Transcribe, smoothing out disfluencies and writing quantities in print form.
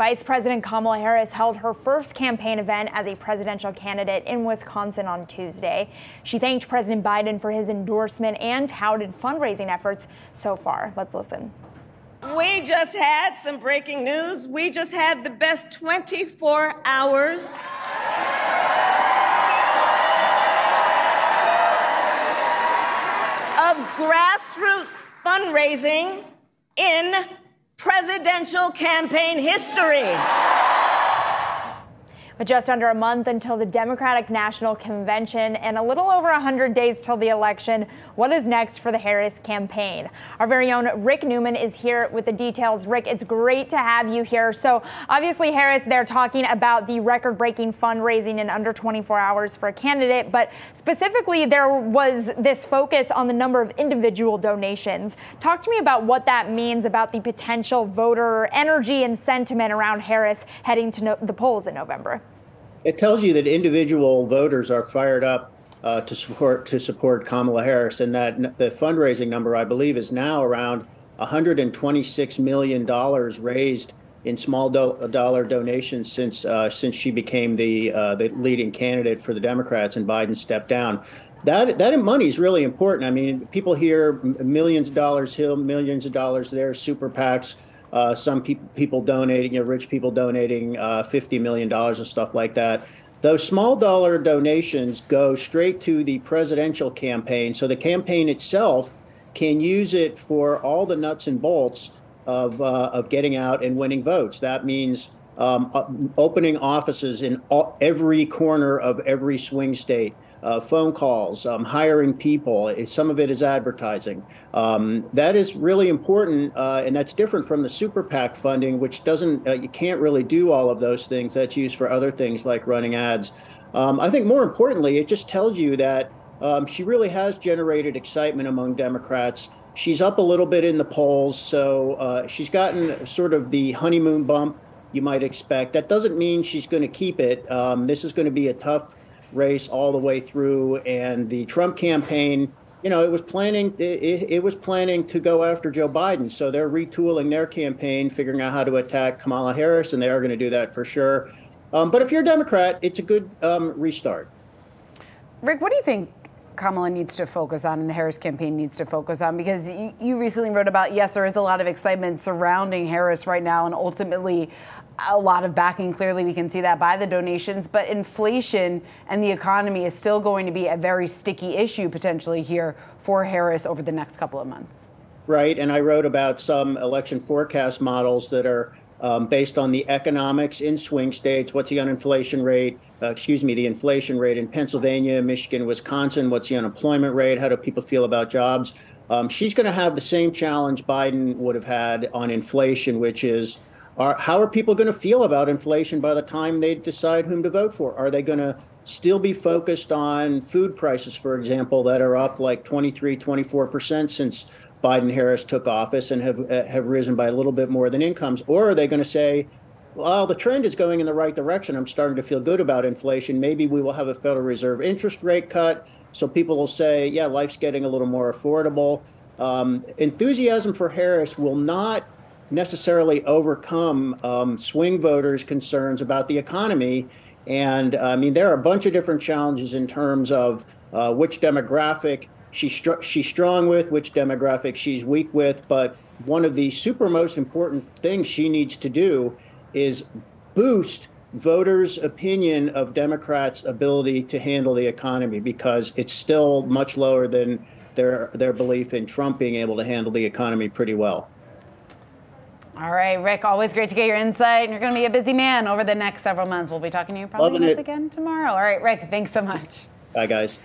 Vice President Kamala Harris held her first campaign event as a presidential candidate in Wisconsin on Tuesday. She thanked President Biden for his endorsement and touted fundraising efforts so far. Let's listen. We just had some breaking news. We just had the best 24 hours of grassroots fundraising in presidential campaign history. With just under a month until the Democratic National Convention and a little over 100 days till the election, what is next for the Harris campaign? Our very own Rick Newman is here with the details. Rick, it's great to have you here. So obviously, Harris, they're talking about the record-breaking fundraising in under 24 hours for a candidate, but specifically there was this focus on the number of individual donations. Talk to me about what that means about the potential voter energy and sentiment around Harris heading to the polls in November. It tells you that individual voters are fired up to support Kamala Harris, and that the fundraising number, I believe, is now around $126 million raised in small dollar donations since she became the leading candidate for the Democrats and Biden stepped down. That money is really important. I mean, people hear millions of dollars here, millions of dollars there, super PACs. Some people donating, rich people donating $50 million and stuff like that. Those small dollar donations go straight to the presidential campaign. So the campaign itself can use it for all the nuts and bolts of getting out and winning votes. That means opening offices in every corner of every swing state. Phone calls, hiring people. Some of it is advertising. That is really important, and that's different from the super PAC funding, which doesn't. You can't really do all of those things. That's used for other things like running ads. I think more importantly, it just tells you that she really has generated excitement among Democrats. She's up a little bit in the polls, so she's gotten sort of the honeymoon bump you might expect. That doesn't mean she's going to keep it. This is going to be a tough race all the way through, and the Trump campaign, it was planning to go after Joe Biden, so they're retooling their campaign, figuring out how to attack Kamala Harris, and they are going to do that for sure. But if you're a Democrat, it's a good restart. Rick, what do you think Kamala needs to focus on and the Harris campaign needs to focus on? Because you recently wrote about, yes, there is a lot of excitement surrounding Harris right now and ultimately a lot of backing. Clearly, we can see that by the donations. But inflation and the economy is still going to be a very sticky issue potentially here for Harris over the next couple of months. Right. And I wrote about some election forecast models that are based on the economics in swing states. What's the inflation rate in Pennsylvania, Michigan, Wisconsin? What's the unemployment rate? How do people feel about jobs? She's going to have the same challenge Biden would have had on inflation, which is, how are people going to feel about inflation by the time they decide whom to vote for? Are they going to still be focused on food prices, for example, that are up like 24% since Biden-Harris took office and have risen by a little bit more than incomes? Or are they going to say, well, the trend is going in the right direction. I'm starting to feel good about inflation. Maybe we will have a Federal Reserve interest rate cut. So people will say, yeah, life's getting a little more affordable. Enthusiasm for Harris will not necessarily overcome swing voters' concerns about the economy. And I mean, there are a bunch of different challenges in terms of which demographic she's strong with, which demographic she's weak with. But one of the most important things she needs to do is boost voters' opinion of Democrats' ability to handle the economy, because it's still much lower than their belief in Trump being able to handle the economy pretty well. All right, Rick, always great to get your insight. You're going to be a busy man over the next several months. We'll be talking to you probably once again tomorrow. All right, Rick, thanks so much. Bye, guys.